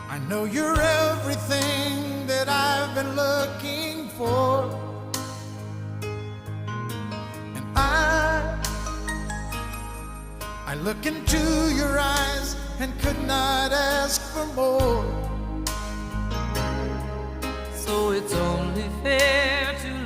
I know you're everything that I've been looking for, and I look into your eyes and could not ask for more. So it's only fair to